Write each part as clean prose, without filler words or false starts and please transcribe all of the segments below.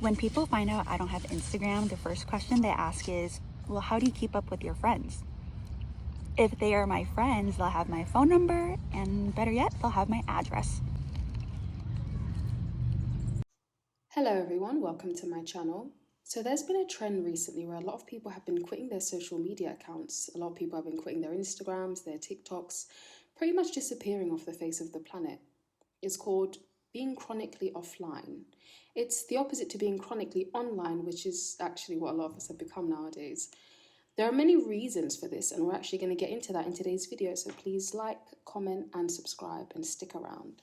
When people find out I don't have Instagram, the first question they ask is, well, how do you keep up with your friends? If they are my friends, they'll have my phone number, and better yet, they'll have my address. Hello everyone, welcome to my channel. So there's been a trend recently where a lot of people have been quitting their social media accounts. A lot of people have been quitting their Instagrams, their TikToks, pretty much disappearing off the face of the planet. It's called being chronically offline. It's the opposite to being chronically online, which is actually what a lot of us have become nowadays. There are many reasons for this, and we're actually going to get into that in today's video, so please like, comment, and subscribe, and stick around.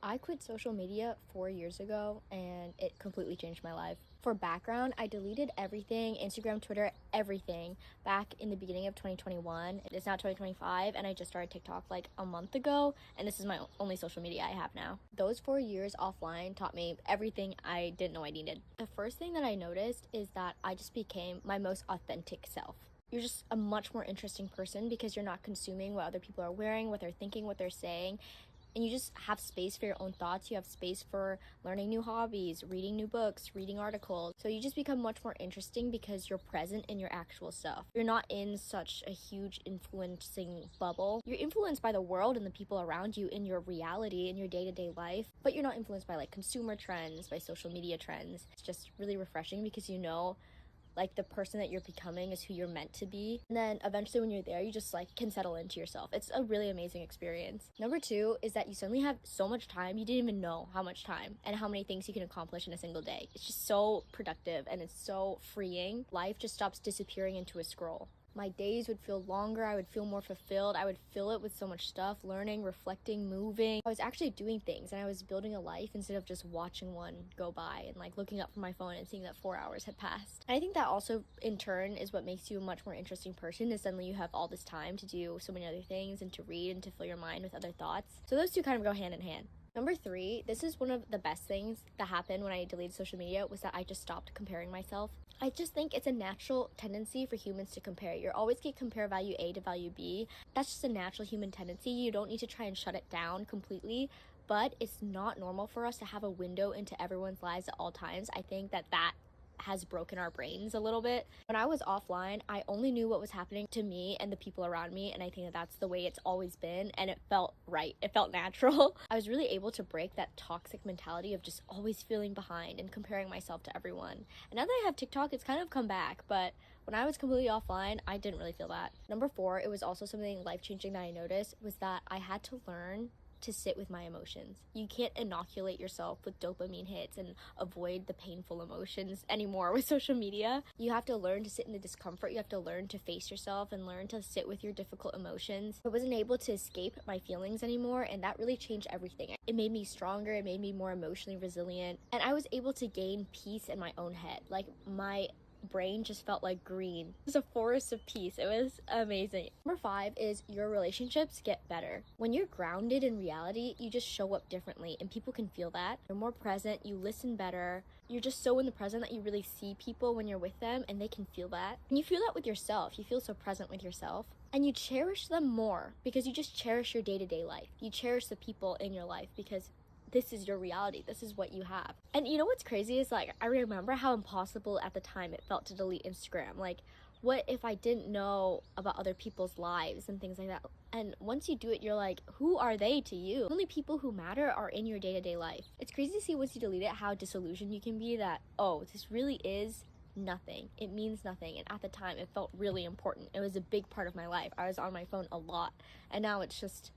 I quit social media 4 years ago and it completely changed my life. For background, I deleted everything, Instagram, Twitter, everything back in the beginning of 2021. It's now 2025 and I just started TikTok like a month ago, and this is my only social media I have now. Those 4 years offline taught me everything I didn't know I needed. The first thing that I noticed is that I just became my most authentic self. You're just a much more interesting person because you're not consuming what other people are wearing, what they're thinking, what they're saying. And you just have space for your own thoughts. You have space for learning new hobbies, reading new books, reading articles. So you just become much more interesting because you're present in your actual self. You're not in such a huge influencing bubble. You're influenced by the world and the people around you in your reality, in your day-to-day life, but you're not influenced by like consumer trends, by social media trends. It's just really refreshing because you know like the person that you're becoming is who you're meant to be, and then eventually when you're there you just like can settle into yourself. It's a really amazing experience. Number two is that you suddenly have so much time you didn't even know how much time and how many things you can accomplish in a single day. It's just so productive and it's so freeing. Life just stops disappearing into a scroll. My days would feel longer, I would feel more fulfilled, I would fill it with so much stuff, learning, reflecting, moving. I was actually doing things and I was building a life instead of just watching one go by and like looking up from my phone and seeing that 4 hours had passed. And I think that also in turn is what makes you a much more interesting person, is suddenly you have all this time to do so many other things and to read and to fill your mind with other thoughts. So those two kind of go hand in hand. Number three, this is one of the best things that happened when I deleted social media, was that I just stopped comparing myself. I just think it's a natural tendency for humans to compare. You're always going to compare value A to value B. That's just a natural human tendency. You don't need to try and shut it down completely, but it's not normal for us to have a window into everyone's lives at all times. I think that has broken our brains a little bit. When I was offline, I only knew what was happening to me and the people around me, and I think that that's the way it's always been, and it felt right. It felt natural. I was really able to break that toxic mentality of just always feeling behind and comparing myself to everyone. And now that I have TikTok, it's kind of come back, but when I was completely offline, I didn't really feel that. Number four, it was also something life-changing that I noticed, was that I had to learn to sit with my emotions. You can't inoculate yourself with dopamine hits and avoid the painful emotions anymore with social media. You have to learn to sit in the discomfort. You have to learn to face yourself and learn to sit with your difficult emotions. I wasn't able to escape my feelings anymore, and that really changed everything. It made me stronger, it made me more emotionally resilient, and I was able to gain peace in my own head. Like my brain just felt like green. It was a forest of peace. It was amazing. Number five is your relationships get better. When you're grounded in reality, you just show up differently and people can feel that. You're more present, you listen better. You're just so in the present that you really see people when you're with them and they can feel that. And you feel that with yourself. You feel so present with yourself. And you cherish them more because you just cherish your day-to-day life. You cherish the people in your life because this is your reality. This is what you have. And you know what's crazy is like, I remember how impossible at the time it felt to delete Instagram. Like, what if I didn't know about other people's lives and things like that? And once you do it, you're like, who are they to you? The only people who matter are in your day-to-day life. It's crazy to see once you delete it how disillusioned you can be that, oh, this really is nothing. It means nothing. And at the time, it felt really important. It was a big part of my life. I was on my phone a lot. And now it's just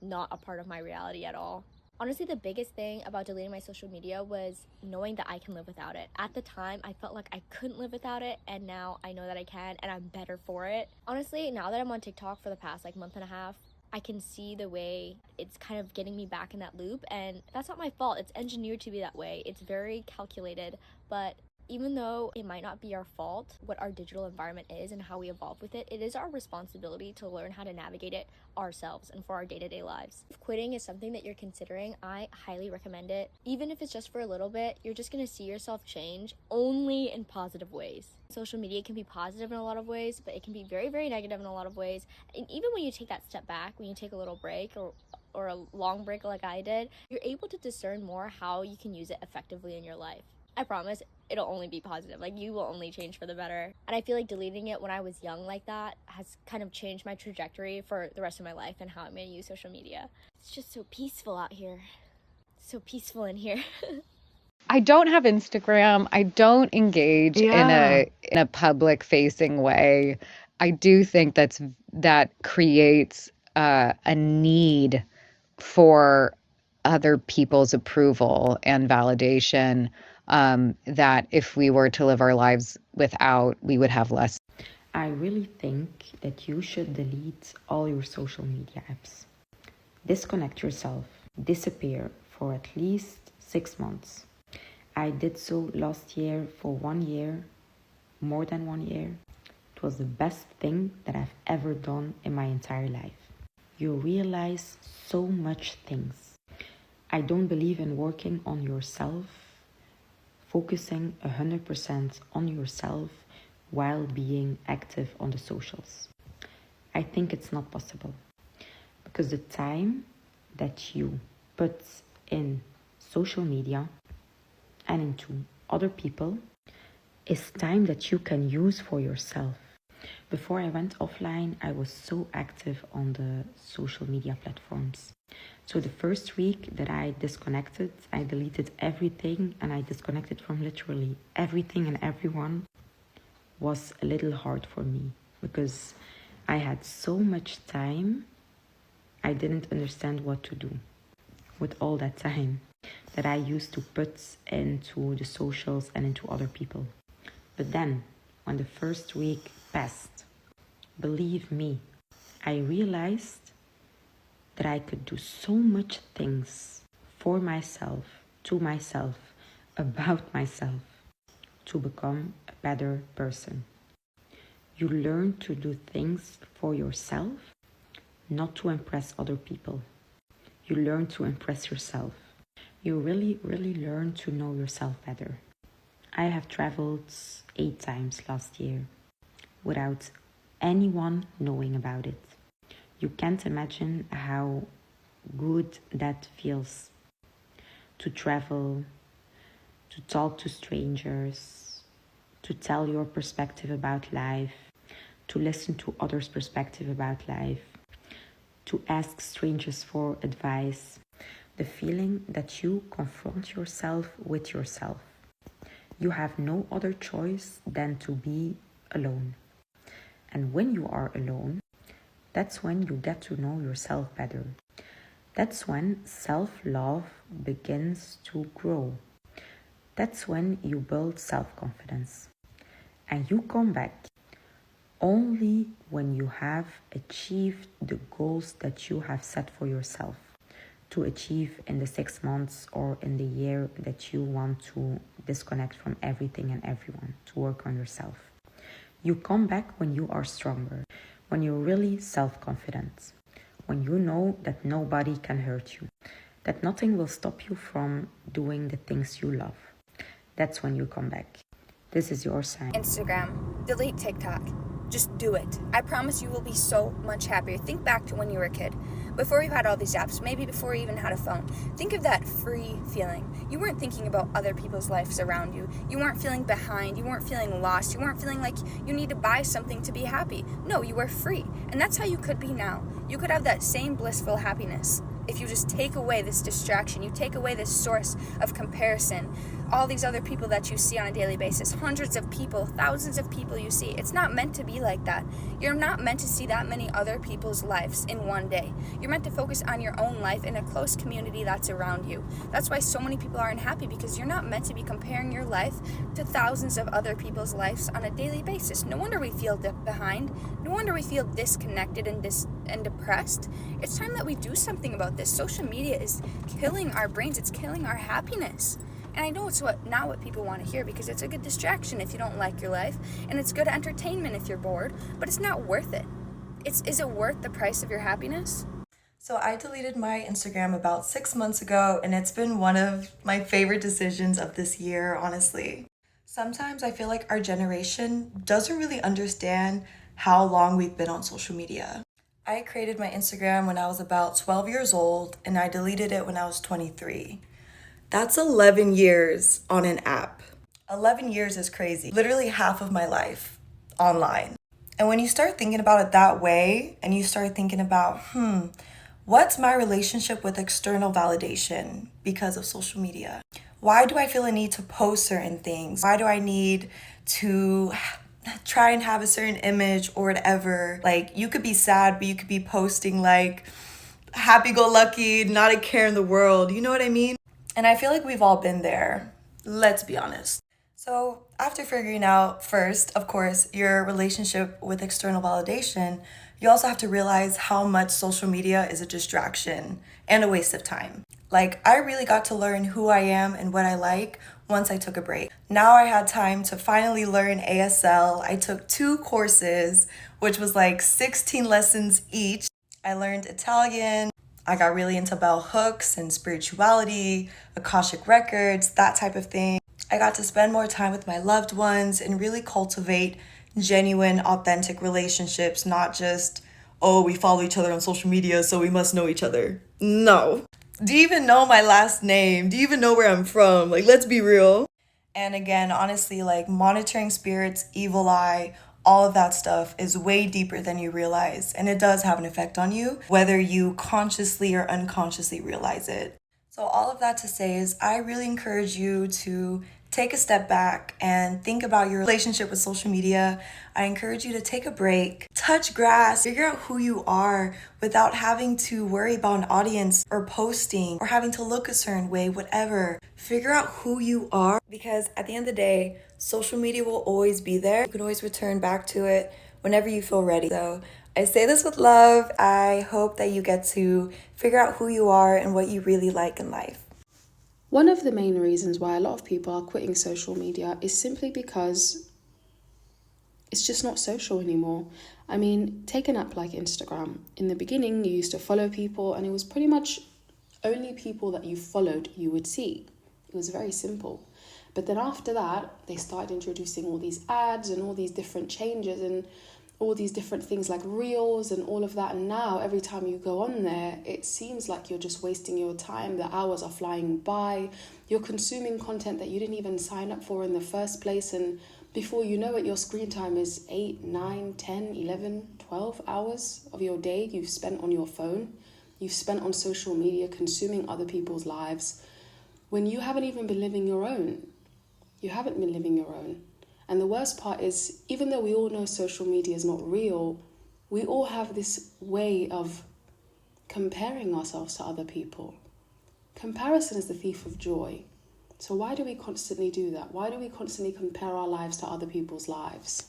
not a part of my reality at all. Honestly, the biggest thing about deleting my social media was knowing that I can live without it. At the time, I felt like I couldn't live without it, and now I know that I can, and I'm better for it. Honestly, now that I'm on TikTok for the past like month and a half, I can see the way it's kind of getting me back in that loop, and that's not my fault. It's engineered to be that way. It's very calculated, but even though it might not be our fault what our digital environment is and how we evolve with it, it is our responsibility to learn how to navigate it ourselves and for our day-to-day lives. If quitting is something that you're considering, I highly recommend it. Even if it's just for a little bit, you're just going to see yourself change only in positive ways. Social media can be positive in a lot of ways, but it can be very, very negative in a lot of ways. And even when you take that step back, when you take a little break or a long break like I did, you're able to discern more how you can use it effectively in your life. I promise it'll only be positive. Like, you will only change for the better. And I feel like deleting it when I was young like that has kind of changed my trajectory for the rest of my life and how I'm going to use social media. It's just so peaceful out here. So peaceful in here. I don't have Instagram. I don't engage in a public facing way. I do think that creates a need for other people's approval and validation, that if we were to live our lives without, we would have less. I really think that you should delete all your social media apps. Disconnect yourself. Disappear for at least 6 months. I did so last year for 1 year, more than 1 year. It was the best thing that I've ever done in my entire life. You realize so much things. I don't believe in working on yourself, focusing 100% on yourself while being active on the socials. I think it's not possible, because the time that you put in social media and into other people is time that you can use for yourself. Before I went offline, I was so active on the social media platforms. So the first week that I disconnected, I deleted everything, and I disconnected from literally everything and everyone, was a little hard for me because I had so much time. I didn't understand what to do with all that time that I used to put into the socials and into other people. But then, when the first week passed, believe me, I realized that I could do so much things for myself, to myself, about myself, to become a better person. You learn to do things for yourself, not to impress other people. You learn to impress yourself. You really, really learn to know yourself better. I have traveled 8 times last year without anyone knowing about it. You can't imagine how good that feels to travel, to talk to strangers, to tell your perspective about life, to listen to others' perspective about life, to ask strangers for advice. The feeling that you confront yourself with yourself. You have no other choice than to be alone. And when you are alone, that's when you get to know yourself better. That's when self-love begins to grow. That's when you build self-confidence. And you come back only when you have achieved the goals that you have set for yourself to achieve in the 6 months or in the year that you want to disconnect from everything and everyone, to work on yourself. You come back when you are stronger, when you're really self-confident, when you know that nobody can hurt you, that nothing will stop you from doing the things you love. That's when you come back. This is your sign. Instagram, delete TikTok. Just do it. I promise you will be so much happier. Think back to when you were a kid. Before you had all these apps, maybe before you even had a phone. Think of that free feeling. You weren't thinking about other people's lives around you. You weren't feeling behind. You weren't feeling lost. You weren't feeling like you need to buy something to be happy. No, you were free. And that's how you could be now. You could have that same blissful happiness if you just take away this distraction, you take away this source of comparison, all these other people that you see on a daily basis, hundreds of people, thousands of people you see. It's not meant to be like that. You're not meant to see that many other people's lives in one day. You're meant to focus on your own life in a close community that's around you. That's why so many people aren't happy, because you're not meant to be comparing your life to thousands of other people's lives on a daily basis. No wonder we feel behind. No wonder we feel disconnected and depressed. It's time that we do something about this. Social media is killing our brains. It's killing our happiness. And I know it's not what people want to hear, because it's a good distraction if you don't like your life, and it's good entertainment if you're bored, but it's not worth it. Is it worth the price of your happiness? So I deleted my Instagram about 6 months ago, and it's been one of my favorite decisions of this year, honestly. Sometimes I feel like our generation doesn't really understand how long we've been on social media. I created my Instagram when I was about 12 years old, and I deleted it when I was 23. That's 11 years on an app. 11 years is crazy. Literally half of my life online. And when you start thinking about it that way, and you start thinking about, what's my relationship with external validation because of social media? Why do I feel a need to post certain things? Why do I need to try and have a certain image or whatever? Like, you could be sad, but you could be posting like happy-go-lucky, not a care in the world. You know what I mean? And I feel like we've all been there. Let's be honest. So after figuring out first, of course, your relationship with external validation, you also have to realize how much social media is a distraction and a waste of time. Like, I really got to learn who I am and what I like once I took a break. Now I had time to finally learn ASL. I took 2 courses, which was like 16 lessons each. I learned Italian. I got really into bell hooks and spirituality, Akashic records, that type of thing. I got to spend more time with my loved ones and really cultivate genuine, authentic relationships, not just, oh, we follow each other on social media, so we must know each other. No. Do you even know my last name? Do you even know where I'm from? Like, let's be real. And again, honestly, like, monitoring spirits, evil eye, all of that stuff is way deeper than you realize, and it does have an effect on you, whether you consciously or unconsciously realize it. So all of that to say is, I really encourage you to take a step back and think about your relationship with social media. I encourage you to take a break, touch grass, figure out who you are without having to worry about an audience or posting or having to look a certain way, whatever. Figure out who you are, because at the end of the day, social media will always be there. You can always return back to it whenever you feel ready. So I say this with love. I hope that you get to figure out who you are and what you really like in life. One of the main reasons why a lot of people are quitting social media is simply because it's just not social anymore. I mean, take an app like Instagram. In the beginning, you used to follow people, and it was pretty much only people that you followed you would see. It was very simple. But then after that, they started introducing all these ads and all these different changes and all these different things like reels and all of that. And now every time you go on there, it seems like you're just wasting your time. The hours are flying by. You're consuming content that you didn't even sign up for in the first place. And before you know it, your screen time is 8, 9, 10, 11, 12 hours of your day you've spent on your phone. You've spent on social media consuming other people's lives when you haven't even been living your own. You haven't been living your own. And the worst part is, even though we all know social media is not real, we all have this way of comparing ourselves to other people. Comparison is the thief of joy. So why do we constantly do that? Why do we constantly compare our lives to other people's lives?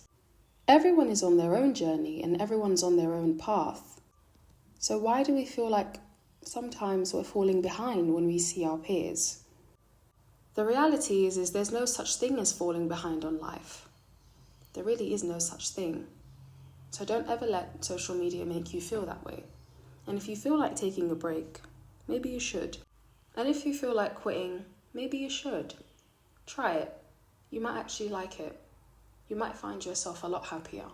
Everyone is on their own journey and everyone's on their own path. So why do we feel like sometimes we're falling behind when we see our peers? The reality is there's no such thing as falling behind on life. There really is no such thing. So don't ever let social media make you feel that way. And if you feel like taking a break, maybe you should. And if you feel like quitting, maybe you should. Try it. You might actually like it. You might find yourself a lot happier.